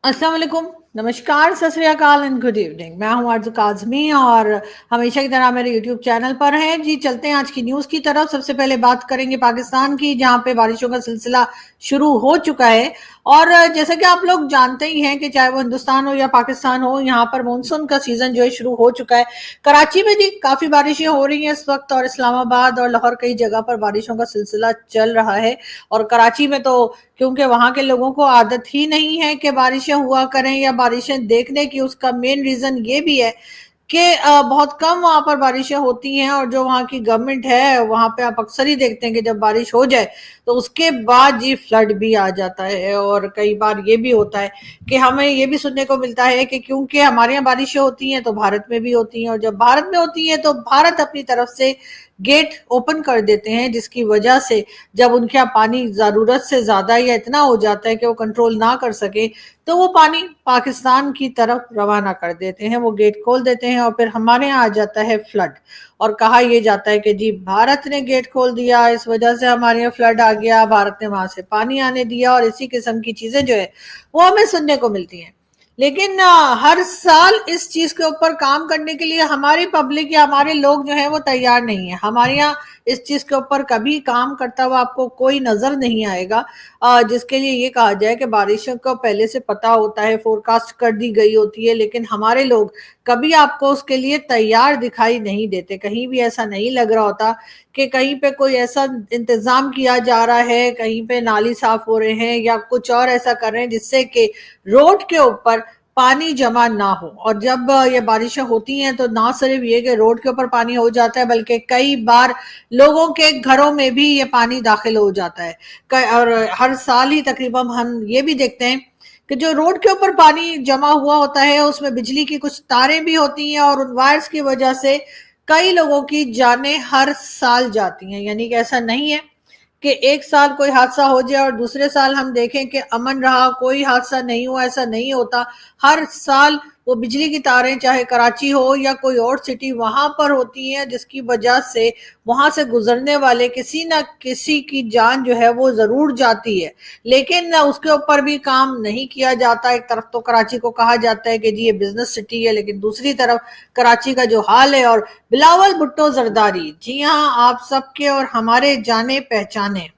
अस्सलाम वालेकुम, नमस्कार, सत श्री अकाल एंड गुड इवनिंग। मैं हूं आरज़ू काज़मी और हमेशा की तरह मेरे यूट्यूब चैनल पर हैं जी। चलते हैं आज की न्यूज़ की तरफ। सबसे पहले बात करेंगे पाकिस्तान की, जहां पे बारिशों का सिलसिला शुरू हो चुका है। और जैसा कि आप लोग जानते ही हैं कि चाहे वो हिंदुस्तान हो या पाकिस्तान हो, यहाँ पर मानसून का सीजन जो है शुरू हो चुका है। कराची में जी काफी बारिशें हो रही हैं इस वक्त, और इस्लामाबाद और लाहौर कई जगह पर बारिशों का सिलसिला चल रहा है। और कराची में तो क्योंकि वहां के लोगों को आदत ही नहीं है कि बारिशें हुआ करें या बारिशें देखने की, उसका मेन रीजन ये भी है कि बहुत कम वहां पर बारिशें होती हैं। और जो वहां की गवर्नमेंट है, वहां पे आप अक्सर ही देखते हैं कि जब बारिश हो जाए तो उसके बाद जी फ्लड भी आ जाता है। और कई बार ये भी होता है कि हमें ये भी सुनने को मिलता है कि क्योंकि हमारे यहाँ बारिशें होती हैं तो भारत में भी होती हैं, और जब भारत में होती हैं तो भारत अपनी तरफ से गेट ओपन कर देते हैं, जिसकी वजह से जब उनके यहाँ पानी जरूरत से ज्यादा या इतना हो जाता है कि वो कंट्रोल ना कर सके, तो वो पानी पाकिस्तान की तरफ रवाना कर देते हैं, वो गेट खोल देते हैं और फिर हमारे यहाँ आ जाता है फ्लड। और कहा यह जाता है कि जी भारत ने गेट खोल दिया, इस वजह से हमारे यहाँ फ्लड आ गया, भारत ने वहां से पानी आने दिया, और इसी किस्म की चीजें जो है वो हमें सुनने को मिलती हैं। लेकिन हर साल इस चीज के ऊपर काम करने के लिए हमारी पब्लिक या हमारे लोग जो है वो तैयार नहीं है। हमारे यहाँ इस चीज के ऊपर कभी काम करता हुआ आपको कोई नजर नहीं आएगा, जिसके लिए ये कहा जाए कि बारिशों को पहले से पता होता है, फोरकास्ट कर दी गई होती है, लेकिन हमारे लोग कभी आपको उसके लिए तैयार दिखाई नहीं देते। कहीं भी ऐसा नहीं लग रहा होता कि कहीं पे कोई ऐसा इंतजाम किया जा रहा है, कहीं पे नाली साफ हो रहे हैं या कुछ और ऐसा कर रहे हैं जिससे कि रोड के ऊपर पानी जमा ना हो। और जब ये बारिशें होती हैं तो ना सिर्फ ये कि रोड के ऊपर पानी हो जाता है, बल्कि कई बार लोगों के घरों में भी ये पानी दाखिल हो जाता है। और हर साल ही तकरीबन हम ये भी देखते हैं कि जो रोड के ऊपर पानी जमा हुआ होता है उसमें बिजली की कुछ तारें भी होती हैं, और उन वायर्स की वजह से कई लोगों की जानें हर साल जाती हैं। यानी कि ऐसा नहीं है कि एक साल कोई हादसा हो जाए और दूसरे साल हम देखें कि अमन रहा, कोई हादसा नहीं हुआ, ऐसा नहीं होता। हर साल वो बिजली की तारें, चाहे कराची हो या कोई और सिटी, वहां पर होती हैं, जिसकी वजह से वहां से गुजरने वाले किसी ना किसी की जान जो है वो जरूर जाती है। लेकिन उसके ऊपर भी काम नहीं किया जाता। एक तरफ तो कराची को कहा जाता है कि जी ये बिजनेस सिटी है, लेकिन दूसरी तरफ कराची का जो हाल है। और बिलावल भुट्टो जरदारी, जी हाँ, आप सबके और हमारे जाने पहचाने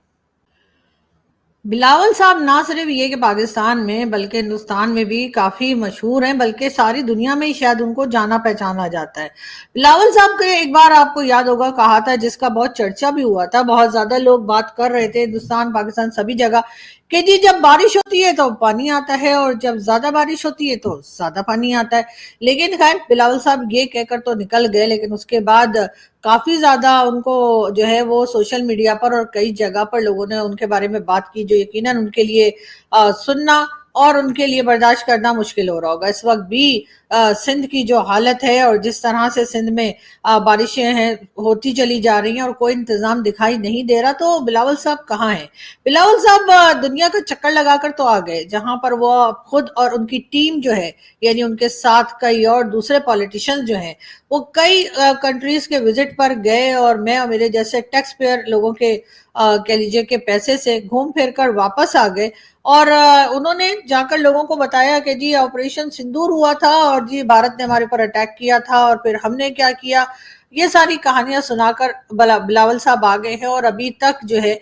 बिलावल साहब ना सिर्फ ये कि पाकिस्तान में बल्कि हिंदुस्तान में भी काफी मशहूर हैं, बल्कि सारी दुनिया में ही शायद उनको जाना पहचाना जाता है। बिलावल साहब के एक बार आपको याद होगा कहा था, जिसका बहुत चर्चा भी हुआ था, बहुत ज्यादा लोग बात कर रहे थे हिंदुस्तान पाकिस्तान सभी जगह, कि जी जब बारिश होती है तो पानी आता है और जब ज्यादा बारिश होती है तो ज्यादा पानी आता है। लेकिन खैर बिलावल साहब ये कहकर तो निकल गए, लेकिन उसके बाद काफी ज्यादा उनको जो है वो सोशल मीडिया पर और कई जगह पर लोगों ने उनके बारे में बात की, जो यकीनन उनके लिए सुनना और उनके लिए बर्दाश्त करना मुश्किल हो रहा होगा। इस वक्त भी सिंध की जो हालत है और जिस तरह से सिंध में बारिशें हैं होती चली जा रही हैं और कोई इंतजाम दिखाई नहीं दे रहा, तो बिलावल साहब कहाँ हैं? बिलावल साहब दुनिया का चक्कर लगाकर तो आ गए, जहां पर वो खुद और उनकी टीम जो है, यानी उनके साथ कई और दूसरे पॉलिटिशियंस जो हैं, वो कई कंट्रीज के विजिट पर गए, और मैं और मेरे जैसे टैक्स पेयर लोगों के कह लीजिए के पैसे से घूम फिर कर वापस आ गए। और उन्होंने जाकर लोगों को बताया कि जी ऑपरेशन सिंदूर हुआ था और जी भारत ने हमारे ऊपर अटैक किया था और फिर हमने क्या किया। ये सारी कहानियां सुनाकर बिलावल साहब आ गए हैं, और अभी तक जो है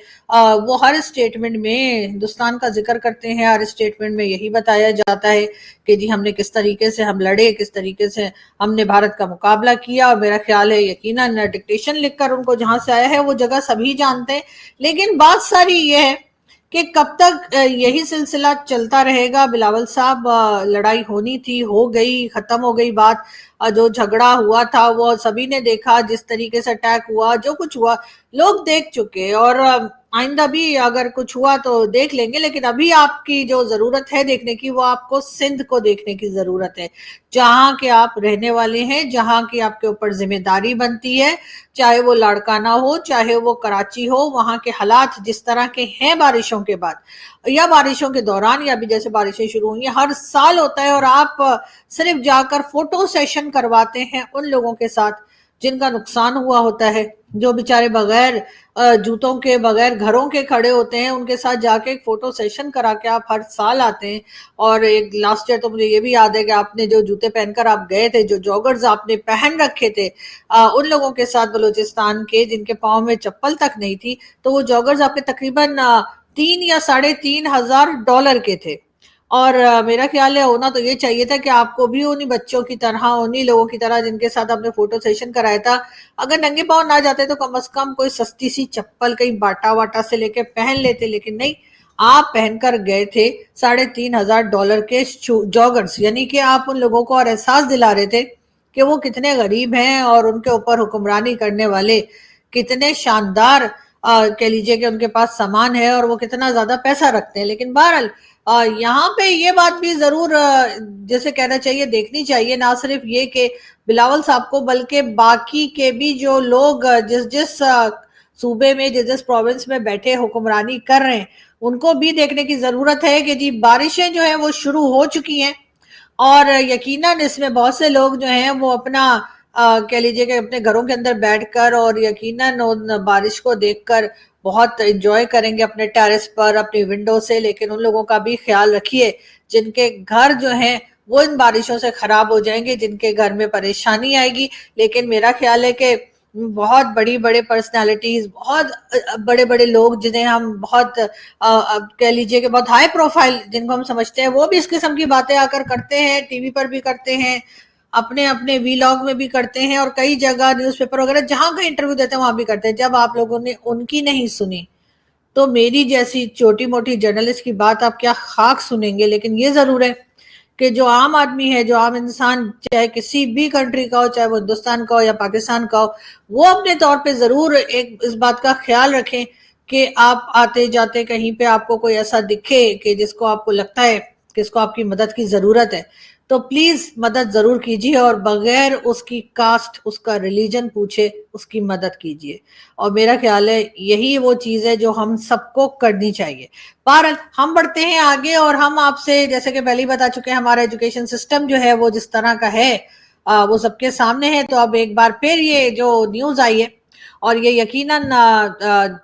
वो हर स्टेटमेंट में हिंदुस्तान का जिक्र करते हैं। हर स्टेटमेंट में यही बताया जाता है कि जी हमने किस तरीके से हम लड़े, किस तरीके से हमने भारत का मुकाबला किया। और मेरा ख्याल है यकीनन डिक्टेशन लिखकर उनको जहां से आया है वो जगह सभी जानते हैं। लेकिन बात सारी ये है कि कब तक यही सिलसिला चलता रहेगा। बिलावल साहब, लड़ाई होनी थी, हो गई, खत्म हो गई बात। जो झगड़ा हुआ था वो सभी ने देखा, जिस तरीके से अटैक हुआ, जो कुछ हुआ लोग देख चुके। और आइंदा भी अगर कुछ हुआ तो देख लेंगे, लेकिन अभी आपकी जो जरूरत है देखने की, वो आपको सिंध को देखने की जरूरत है, जहां के आप रहने वाले हैं, जहां की आपके ऊपर जिम्मेदारी बनती है। चाहे वो लाड़काना हो, चाहे वो कराची हो, वहां के हालात जिस तरह के हैं बारिशों के बाद या बारिशों के दौरान, या अभी जैसे बारिशें शुरू हुई हैं, हर साल होता है। और आप सिर्फ जाकर फोटो सेशन करवाते हैं उन लोगों के साथ जिनका नुकसान हुआ होता है, जो बेचारे बगैर जूतों के, बगैर घरों के खड़े होते हैं, उनके साथ जाके एक फोटो सेशन करा के आप हर साल आते हैं। और एक लास्ट ईयर तो मुझे ये भी याद है कि आपने जो जूते पहनकर आप गए थे, जो जॉगर्स आपने पहन रखे थे उन लोगों के साथ बलूचिस्तान के, जिनके पाँव में चप्पल तक नहीं थी, तो वो जॉगर्स आपके तकरीबन 3 या $3,500 के थे। और मेरा ख्याल है होना तो ये चाहिए था कि आपको भी उन्हीं बच्चों की तरह, उन्हीं लोगों की तरह जिनके साथ आपने फोटो सेशन कराया था, अगर नंगे पाँव ना जाते तो कम से कम कोई सस्ती सी चप्पल कहीं बाटा वाटा से लेके पहन लेते। लेकिन नहीं, आप पहनकर गए थे $3,500 के जॉगर्स, यानी कि आप उन लोगों को और एहसास दिला रहे थे कि वो कितने गरीब हैं और उनके ऊपर हुक्मरानी करने वाले कितने शानदार कह लीजिए कि उनके पास सामान है और वो कितना ज्यादा पैसा रखते हैं। लेकिन बहरहाल यहाँ पे ये बात भी जरूर जैसे कहना चाहिए, देखनी चाहिए, ना सिर्फ ये कि बिलावल साहब को, बल्कि बाकी के भी जो लोग जिस जिस सूबे में, जिस जिस प्रोविंस में बैठे हुक्मरानी कर रहे हैं, उनको भी देखने की जरूरत है कि जी बारिशें जो है वो शुरू हो चुकी हैं और यकीनन इसमें बहुत से लोग जो हैं वो अपना कह लीजिए कि अपने घरों के अंदर बैठकर और यकीनन उन बारिश को देखकर बहुत एंजॉय करेंगे अपने टेरेस पर, अपनी विंडो से। लेकिन उन लोगों का भी ख्याल रखिए जिनके घर जो हैं वो इन बारिशों से खराब हो जाएंगे, जिनके घर में परेशानी आएगी। लेकिन मेरा ख्याल है कि बहुत बड़ी बड़े पर्सनालिटीज, बहुत बड़े बड़े लोग जिन्हें हम बहुत कह लीजिए कि बहुत हाई प्रोफाइल जिनको हम समझते हैं, वो भी इस किस्म की बातें आकर करते हैं, टीवी पर भी करते हैं, अपने अपने वीलॉग में भी करते हैं और कई जगह न्यूज़पेपर वगैरह जहां कहीं इंटरव्यू देते हैं वहां भी करते हैं। जब आप लोगों ने उनकी नहीं सुनी तो मेरी जैसी छोटी मोटी जर्नलिस्ट की बात आप क्या खाक सुनेंगे। लेकिन ये जरूर है कि जो आम आदमी है, जो आम इंसान, चाहे किसी भी कंट्री का हो, चाहे वो हिंदुस्तान का हो या पाकिस्तान का हो, वो अपने तौर पे जरूर एक इस बात का ख्याल रखें कि आप आते जाते कहीं पे आपको कोई ऐसा दिखे कि जिसको आपको लगता है कि इसको आपकी मदद की जरूरत है, तो प्लीज मदद जरूर कीजिए और बगैर उसकी कास्ट, उसका रिलीजन पूछे उसकी मदद कीजिए। और मेरा ख्याल है यही वो चीज है जो हम सबको करनी चाहिए। बहरहाल हम बढ़ते हैं आगे और हम आपसे जैसे कि पहले ही बता चुके हैं, हमारा एजुकेशन सिस्टम जो है वो जिस तरह का है वो सबके सामने है। तो अब एक बार फिर ये जो न्यूज आई है और ये यकीनन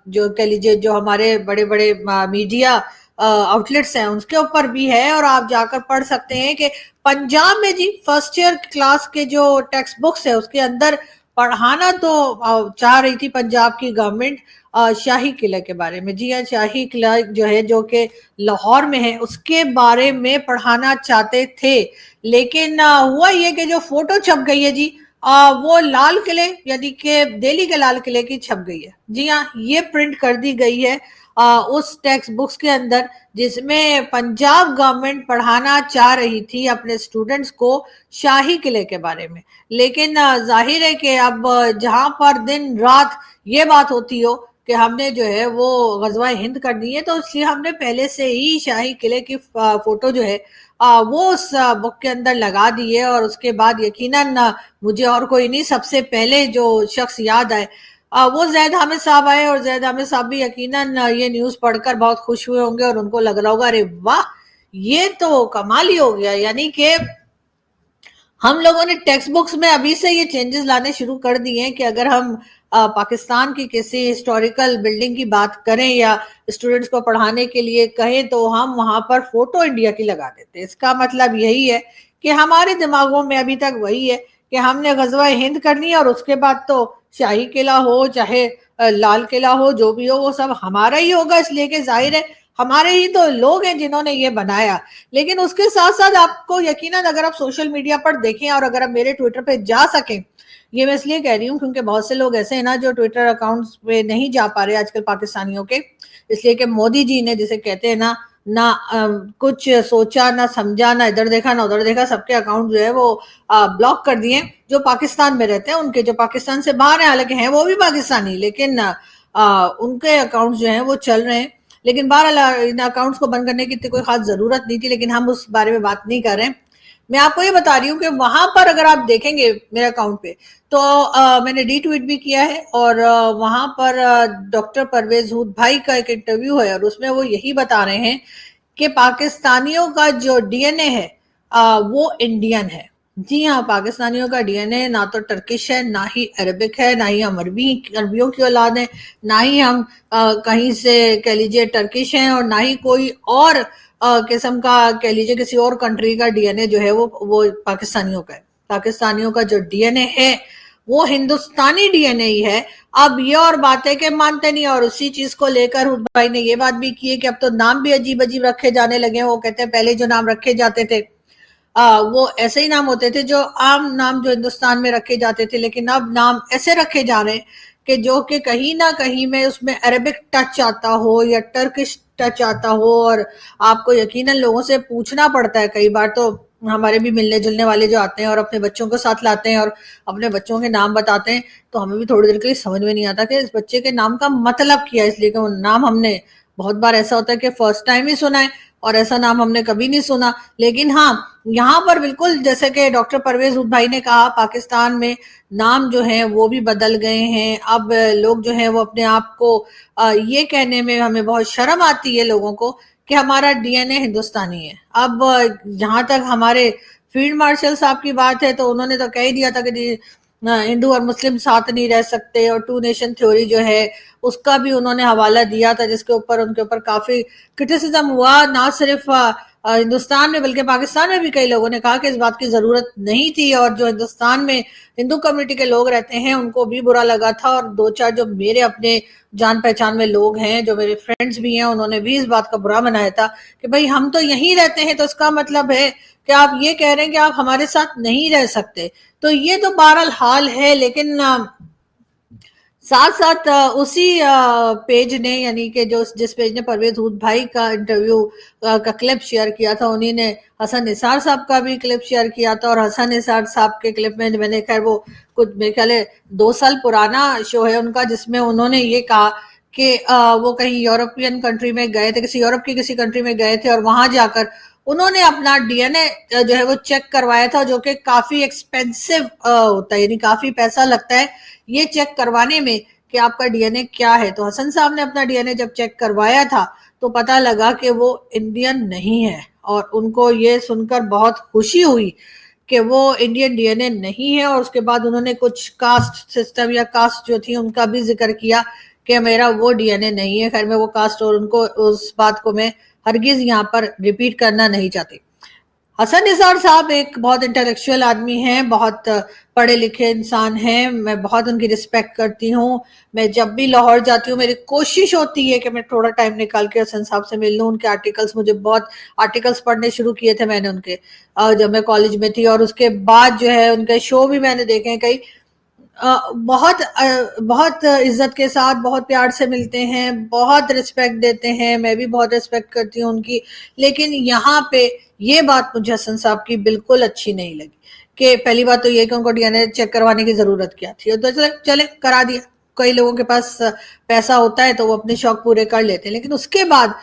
जो कह लीजिए जो हमारे बड़े बड़े मीडिया आउटलेट्स हैं उसके ऊपर भी है और आप जाकर पढ़ सकते हैं कि पंजाब में जी फर्स्ट ईयर क्लास के जो टेक्स्ट बुक्स है उसके अंदर पढ़ाना तो चाह रही थी पंजाब की गवर्नमेंट शाही किले के बारे में। जी हाँ, शाही किला जो है जो कि लाहौर में है उसके बारे में पढ़ाना चाहते थे। लेकिन हुआ ये कि जो फोटो छप गई है जी वो लाल किले यानी कि दिल्ली के लाल किले की छप गई है। जी हाँ, ये प्रिंट कर दी गई है उस टेक्स्ट बुक्स के अंदर जिसमें पंजाब गवर्नमेंट पढ़ाना चाह रही थी अपने स्टूडेंट्स को शाही किले के बारे में। लेकिन जाहिर है कि अब जहां पर दिन रात ये बात होती हो कि हमने जो है वो गजवा हिंद करनी है, तो इसलिए हमने पहले से ही शाही किले की फोटो जो है वो उस बुक के अंदर लगा दी है। और उसके बाद यकीनन मुझे और कोई नहीं, सबसे पहले जो शख्स याद आए वो जैद हामिद साहब आए और जैद हामिद साहब भी यकीनन ये न्यूज पढ़कर बहुत खुश हुए होंगे और उनको लग रहा होगा अरे वाह ये तो कमाल ही हो गया। यानी कि हम लोगों ने टेक्स्ट बुक्स में अभी से ये चेंजेस लाने शुरू कर दिए हैं कि अगर हम पाकिस्तान की किसी हिस्टोरिकल बिल्डिंग की बात करें या स्टूडेंट्स को पढ़ाने के लिए कहें तो हम वहां पर फोटो इंडिया की लगा देते हैं। इसका मतलब यही है कि हमारे दिमागों में अभी तक वही है कि हमने गजवा हिंद करनी है और उसके बाद तो शाही किला हो चाहे लाल किला हो, जो भी हो वो सब हमारा ही होगा, इसलिए कि जाहिर है हमारे ही तो लोग हैं जिन्होंने ये बनाया। लेकिन उसके साथ साथ आपको यकीनन अगर आप सोशल मीडिया पर देखें और अगर आप मेरे ट्विटर पे जा सकें, ये मैं इसलिए कह रही हूँ क्योंकि बहुत से लोग ऐसे हैं ना जो ट्विटर अकाउंट्स पे नहीं जा पा रहे आजकल पाकिस्तानियों के, इसलिए कि मोदी जी ने जिसे कहते हैं ना कुछ सोचा ना समझा, ना इधर देखा ना उधर देखा, सबके अकाउंट जो है वो ब्लॉक कर दिए जो पाकिस्तान में रहते हैं उनके। जो पाकिस्तान से बाहर हैं हालांकि हैं वो भी पाकिस्तानी, लेकिन उनके अकाउंट जो हैं वो चल रहे हैं। लेकिन बहरहाल इन अकाउंट्स को बंद करने की कोई खास जरूरत नहीं थी, लेकिन हम उस बारे में बात नहीं कर रहे हैं। मैं आपको ये बता रही हूँ कि वहां पर अगर आप देखेंगे मेरे अकाउंट पे तो मैंने रीट्वीट भी किया है और वहां पर डॉक्टर परवेज हूद भाई का एक इंटरव्यू है और उसमें वो यही बता रहे हैं कि पाकिस्तानियों का जो डीएनए है वो इंडियन है। जी हाँ, पाकिस्तानियों का डीएनए ना तो टर्किश है, ना ही अरबिक है, ना ही हम अरबियों की औलाद हैं, ना ही हम कहीं से कह लीजिए टर्किश हैं, और ना ही कोई और किस्म का कह लीजिए किसी और कंट्री का डीएनए जो है वो पाकिस्तानियों का है। पाकिस्तानियों का जो डीएनए है वो हिंदुस्तानी डीएनए ही है। अब ये और बात है कि मानते नहीं, और उसी चीज को लेकर हुड भाई ने ये बात भी की है कि अब तो नाम भी अजीब अजीब रखे जाने लगे हैं। वो कहते हैं पहले जो नाम रखे जाते थे वो ऐसे ही नाम होते थे जो आम नाम जो हिंदुस्तान में रखे जाते थे, लेकिन अब नाम ऐसे रखे जा रहे हैं कि जो कि कहीं ना कहीं में उसमें अरेबिक टच आता हो या टर्किश टच आता हो। और आपको यकीनन लोगों से पूछना पड़ता है कई बार, तो हमारे भी मिलने जुलने वाले जो आते हैं और अपने बच्चों को साथ लाते हैं और अपने बच्चों के नाम बताते हैं, तो हमें भी थोड़ी देर के लिए समझ में नहीं आता कि इस बच्चे के नाम का मतलब क्या है। इसलिए कि वो नाम हमने बहुत बार ऐसा होता है कि फर्स्ट टाइम ही सुना है और ऐसा नाम हमने कभी नहीं सुना। लेकिन हाँ, यहाँ पर बिल्कुल जैसे कि डॉक्टर परवेज हुड भाई ने कहा, पाकिस्तान में नाम जो है वो भी बदल गए हैं। अब लोग जो है वो अपने आप को ये कहने में हमें बहुत शर्म आती है लोगों को कि हमारा डीएनए हिंदुस्तानी है। अब जहां तक हमारे फील्ड मार्शल साहब की बात है, तो उन्होंने तो कह ही दिया था कि हिंदू और मुस्लिम साथ नहीं रह सकते, और टू नेशन थ्योरी जो है उसका भी उन्होंने हवाला दिया था, जिसके ऊपर उनके ऊपर काफी क्रिटिसिज्म हुआ, ना सिर्फ हिंदुस्तान में बल्कि पाकिस्तान में भी कई लोगों ने कहा कि इस बात की जरूरत नहीं थी। और जो हिंदुस्तान में हिंदू कम्युनिटी के लोग रहते हैं उनको भी बुरा लगा था, और दो चार जो मेरे अपने जान पहचान में लोग हैं, जो मेरे फ्रेंड्स भी हैं, उन्होंने भी इस बात का बुरा मनाया था कि भाई हम तो यहीं रहते हैं, तो इसका मतलब है कि आप ये कह रहे हैं कि आप हमारे साथ नहीं रह सकते। तो ये तो बहरहाल हाल है। लेकिन साथ साथ उसी पेज ने, यानी कि जो जिस पेज ने परवेज हुड भाई का इंटरव्यू का क्लिप शेयर किया था, उन्हीं ने हसन निसार साहब का भी क्लिप शेयर किया था। और हसन निसार साहब के क्लिप में मैंने, खैर वो कुछ मेरे ख्याल है 2 साल पुराना शो है उनका, जिसमें उन्होंने ये कहा कि वो कहीं यूरोपियन कंट्री में गए थे, किसी यूरोप की किसी कंट्री में गए थे, और वहां जाकर उन्होंने अपना डीएनए जो है वो चेक करवाया था, जो कि काफी एक्सपेंसिव होता है, यानी काफी पैसा लगता है ये चेक करवाने में कि आपका डीएनए क्या है। तो हसन साहब ने अपना डीएनए जब चेक करवाया था तो पता लगा कि वो इंडियन नहीं है, और उनको ये सुनकर बहुत खुशी हुई कि वो इंडियन डीएनए नहीं है। और उसके बाद उन्होंने कुछ कास्ट सिस्टम या कास्ट जो थी उनका भी जिक्र किया कि मेरा वो डीएनए नहीं है। खैर मैं वो कास्ट और उनको उस बात को मैं हरगिज यहाँ पर रिपीट करना नहीं चाहती। हसन निसार साहब एक बहुत इंटेलेक्चुअल आदमी हैं, बहुत पढ़े लिखे इंसान हैं, मैं बहुत उनकी रिस्पेक्ट करती हूँ। मैं जब भी लाहौर जाती हूँ मेरी कोशिश होती है कि मैं थोड़ा टाइम निकाल के हसन साहब से मिल लूँ। उनके आर्टिकल्स, मुझे बहुत आर्टिकल्स पढ़ने शुरू किए थे मैंने उनके जब मैं कॉलेज में थी, और उसके बाद जो है उनके शो भी मैंने देखे हैं कई। बहुत इज्जत के साथ, बहुत प्यार से मिलते हैं, बहुत रिस्पेक्ट देते हैं, मैं भी बहुत रिस्पेक्ट करती हूँ उनकी। लेकिन यहाँ पे ये बात मुझे हसन साहब की बिल्कुल अच्छी नहीं लगी कि पहली बात तो ये कि उनको डीएनए चेक करवाने की जरूरत क्या थी। तो चले करा दिया, कई लोगों के पास पैसा होता है तो वो अपने शौक पूरे कर लेते हैं। लेकिन उसके बाद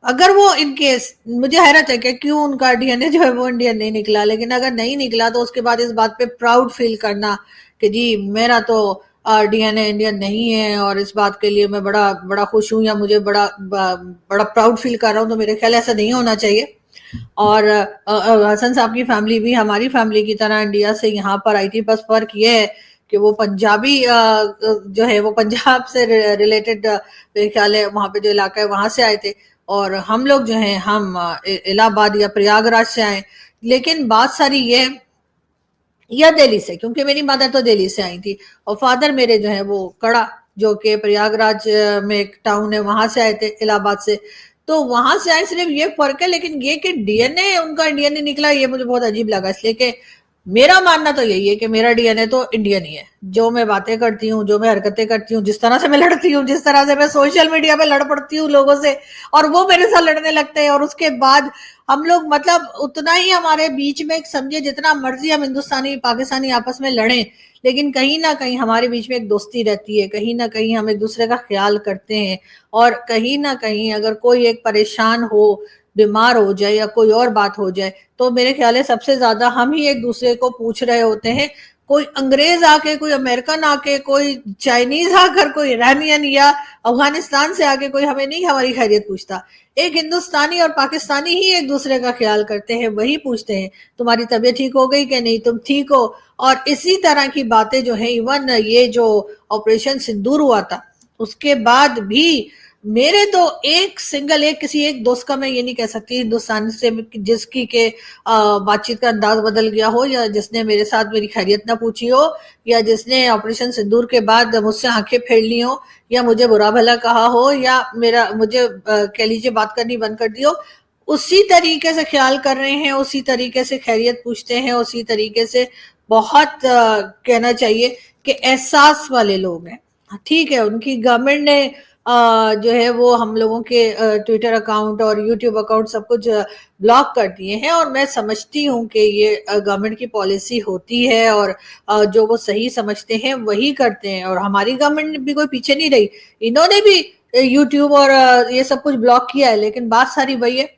अगर वो इन केस, मुझे हैरत है कि क्यों उनका डीएनए जो है वो इंडियन नहीं निकला, लेकिन अगर नहीं निकला तो उसके बाद इस बात पे प्राउड फील करना कि जी मेरा तो डीएनए इंडियन नहीं है, और इस बात के लिए मैं बड़ा बड़ा खुश हूँ या मुझे बड़ा बड़ा प्राउड फील कर रहा हूँ, तो मेरे ख्याल ऐसा नहीं होना चाहिए। और हसन साहब की फैमिली भी हमारी फैमिली की तरह इंडिया से यहाँ पर आई थी, बस फर्क ये है कि वो पंजाबी जो है वो पंजाब से रिलेटेड मेरे ख्याल है वहां पे जो इलाका है वहां से आए थे, और हम लोग जो हैं हम इलाहाबाद या प्रयागराज से आए। लेकिन बात सारी ये, या दिल्ली से, क्योंकि मेरी मदर तो दिल्ली से आई थी, और फादर मेरे जो है वो कड़ा, जो कि प्रयागराज में एक टाउन है, वहां से आए थे इलाहाबाद से। तो वहां से आए, सिर्फ ये फर्क है। लेकिन ये कि डीएनए उनका इंडियन नहीं निकला, ये मुझे बहुत अजीब लगा, इसलिए कि मेरा मानना तो यही है कि मेरा डीएनए तो इंडियन ही है। जो मैं बातें करती हूँ, जो मैं हरकतें करती हूँ, जिस तरह से मैं लड़ती हूँ, जिस तरह से मैं सोशल मीडिया पे लड़ पड़ती हूँ लोगों से, और वो मेरे साथ लड़ने लगते हैं, और उसके बाद हम लोग मतलब उतना ही हमारे बीच में समझे, जितना मर्जी हम हिंदुस्तानी पाकिस्तानी आपस में लड़ें, लेकिन कहीं ना कहीं हमारे बीच में एक दोस्ती रहती है, कहीं ना कहीं हम एक दूसरे का ख्याल करते हैं। और कहीं ना कहीं अगर कोई एक परेशान हो, बीमार हो जाए या कोई और बात हो जाए, तो मेरे ख्याल है सबसे ज्यादा हम ही एक दूसरे को पूछ रहे होते हैं कोई अंग्रेज आके, कोई अमेरिकन आके, कोई चाइनीज आकर, कोई ईरानियन या अफगानिस्तान से आके कोई हमें नहीं हमारी खैरियत पूछता। एक हिंदुस्तानी और पाकिस्तानी ही एक दूसरे का ख्याल करते हैं, वही पूछते हैं तुम्हारी तबीयत ठीक हो गई कि नहीं, तुम ठीक हो। और इसी तरह की बातें जो है, इवन ये जो ऑपरेशन सिंदूर हुआ था उसके बाद भी मेरे तो एक किसी एक दोस्त का मैं ये नहीं कह सकती हिंदुस्तान से जिसकी के बातचीत का अंदाज बदल गया हो, या जिसने मेरे साथ मेरी खैरियत ना पूछी हो, या जिसने ऑपरेशन सिंदूर के बाद मुझसे आंखें फेर ली हो, या मुझे बुरा भला कहा हो, या मुझे कह लीजिए बात करनी बंद कर दी हो, उसी तरीके से ख्याल कर रहे हैं, उसी तरीके से खैरियत पूछते हैं, उसी तरीके से बहुत कहना चाहिए कि एहसास वाले लोग हैं। ठीक है, उनकी गवर्नमेंट ने जो है वो हम लोगों के ट्विटर अकाउंट और यूट्यूब अकाउंट सब कुछ ब्लॉक कर दिए हैं, और मैं समझती हूँ कि ये गवर्नमेंट की पॉलिसी होती है, और जो वो सही समझते हैं वही करते हैं, और हमारी गवर्नमेंट भी कोई पीछे नहीं रही, इन्होंने भी यूट्यूब और ये सब कुछ ब्लॉक किया है। लेकिन बात सारी वही है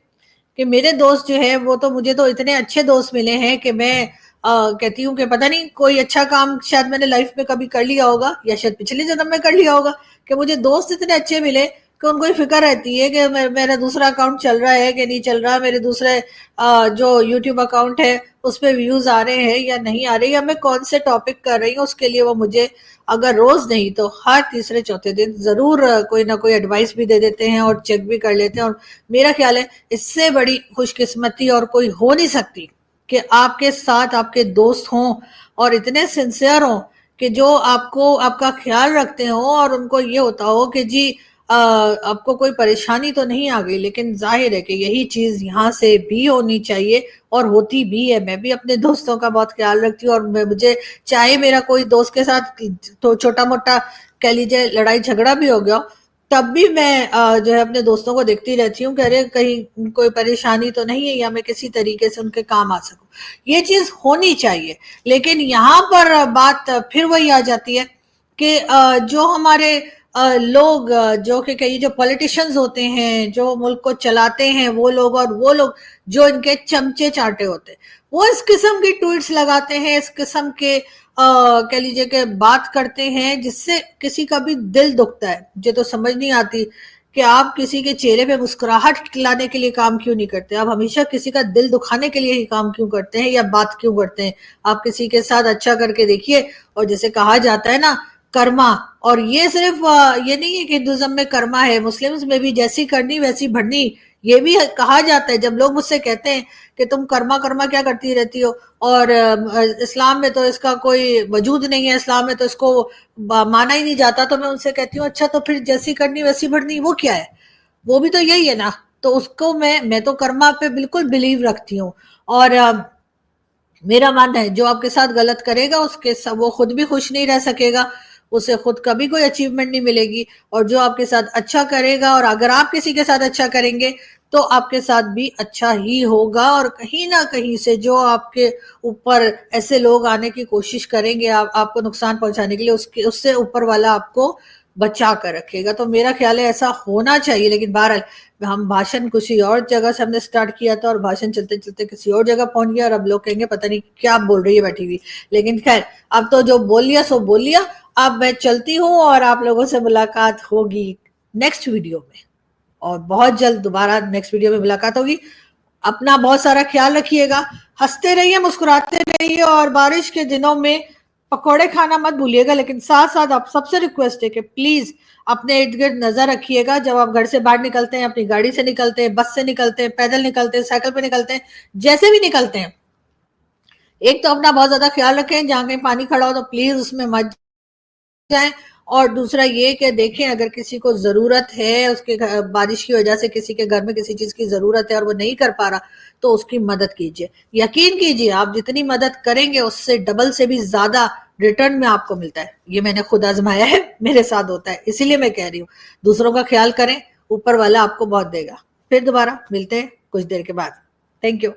कि मेरे दोस्त जो है वो तो, मुझे तो इतने अच्छे दोस्त मिले हैं कि मैं कहती हूँ कि पता नहीं कोई अच्छा काम शायद मैंने लाइफ में कभी कर लिया होगा, या शायद पिछले जन्म में कर लिया होगा, कि मुझे दोस्त इतने अच्छे मिले कि उनको ही फिक्र रहती है कि मेरा दूसरा अकाउंट चल रहा है कि नहीं चल रहा, मेरे दूसरे जो यूट्यूब अकाउंट है उस पर व्यूज आ रहे हैं या नहीं आ रहे, या मैं कौन से टॉपिक कर रही हूँ, उसके लिए वो मुझे अगर रोज नहीं तो हर तीसरे चौथे दिन जरूर कोई ना कोई एडवाइस भी दे देते हैं और चेक भी कर लेते हैं। और मेरा ख्याल है इससे बड़ी खुशकिस्मती और कोई हो नहीं सकती कि आपके साथ आपके दोस्त हों और इतने सिंसियर हों कि जो आपको आपका ख्याल रखते हो, और उनको ये होता हो कि जी आपको कोई परेशानी तो नहीं आ गई। लेकिन जाहिर है कि यही चीज यहाँ से भी होनी चाहिए और होती भी है। मैं भी अपने दोस्तों का बहुत ख्याल रखती हूँ, और मुझे चाहे मेरा कोई दोस्त के साथ तो छोटा मोटा कह लीजिए लड़ाई झगड़ा भी हो गया, तब भी मैं जो है अपने दोस्तों को देखती रहती हूँ कि अरे कहीं कोई परेशानी तो नहीं है, या मैं किसी तरीके से उनके काम आ सकूं। ये चीज होनी चाहिए। लेकिन यहाँ पर बात फिर वही आ जाती है कि जो हमारे लोग जो कि कई जो पॉलिटिशियंस होते हैं, जो मुल्क को चलाते हैं, वो लोग और वो लोग जो इनके चमचे चाटे होते हैं, वो इस किस्म की ट्वीट्स लगाते हैं, इस किस्म के कह लीजिए कि बात करते हैं जिससे किसी का भी दिल दुखता है। मुझे तो समझ नहीं आती कि आप किसी के चेहरे पे मुस्कुराहट लाने के लिए काम क्यों नहीं करते, आप हमेशा किसी का दिल दुखाने के लिए ही काम क्यों करते हैं, या बात क्यों करते हैं। आप किसी के साथ अच्छा करके देखिए, और जैसे कहा जाता है ना कर्मा, और ये सिर्फ ये नहीं है कि हिंदुज्म में कर्मा है, मुस्लिम्स में भी जैसी करनी वैसी भरनी, ये भी कहा जाता है। जब लोग मुझसे कहते हैं कि तुम कर्मा कर्मा क्या करती रहती हो, और इस्लाम में तो इसका कोई वजूद नहीं है, इस्लाम में तो इसको माना ही नहीं जाता, तो मैं उनसे कहती हूँ अच्छा तो फिर जैसी करनी वैसी भरनी वो क्या है, वो भी तो यही है ना। तो उसको मैं तो कर्मा पे बिल्कुल बिलीव रखती हूँ, और मेरा मानना है जो आपके साथ गलत करेगा उसके वो खुद भी खुश नहीं रह सकेगा, उसे खुद कभी कोई अचीवमेंट नहीं मिलेगी। और जो आपके साथ अच्छा करेगा, और अगर आप किसी के साथ अच्छा करेंगे तो आपके साथ भी अच्छा ही होगा। और कहीं ना कहीं से जो आपके ऊपर ऐसे लोग आने की कोशिश करेंगे आपको नुकसान पहुंचाने के लिए, उससे ऊपर वाला आपको बचा कर रखेगा। तो मेरा ख्याल है ऐसा होना चाहिए। लेकिन बहरहाल हम भाषण किसी और जगह से हमने स्टार्ट किया था, और भाषण चलते चलते किसी और जगह पहुंच गया, और अब लोग कहेंगे पता नहीं क्या बोल रही है बैठी हुई। लेकिन खैर अब तो जो बोल लिया सो बोल लिया। अब मैं चलती हूँ, और आप लोगों से मुलाकात होगी नेक्स्ट वीडियो में, और बहुत जल्द दोबारा नेक्स्ट वीडियो में मुलाकात होगी। अपना बहुत सारा ख्याल रखिएगा, हंसते रहिए, मुस्कुराते रहिए, और बारिश के दिनों में पकौड़े खाना मत भूलिएगा। लेकिन साथ साथ आप सबसे रिक्वेस्ट है कि प्लीज अपने इर्द गिर्द नजर रखिएगा। जब आप घर से बाहर निकलते हैं, अपनी गाड़ी से निकलते हैं, बस से निकलते हैं, पैदल निकलते हैं, साइकिल पे निकलते हैं, जैसे भी निकलते हैं, एक तो अपना बहुत ज्यादा ख्याल रखें, जहां कहीं पानी खड़ा हो तो प्लीज उसमें मत जाएं। और दूसरा ये कि देखें अगर किसी को जरूरत है, उसके बारिश की वजह से किसी के घर में किसी चीज की जरूरत है और वो नहीं कर पा रहा, तो उसकी मदद कीजिए। यकीन कीजिए आप जितनी मदद करेंगे उससे डबल से भी ज्यादा रिटर्न में आपको मिलता है। ये मैंने खुद आजमाया है, मेरे साथ होता है, इसीलिए मैं कह रही हूँ दूसरों का ख्याल करें, ऊपर वाला आपको बहुत देगा। फिर दोबारा मिलते हैं कुछ देर के बाद। Thank you.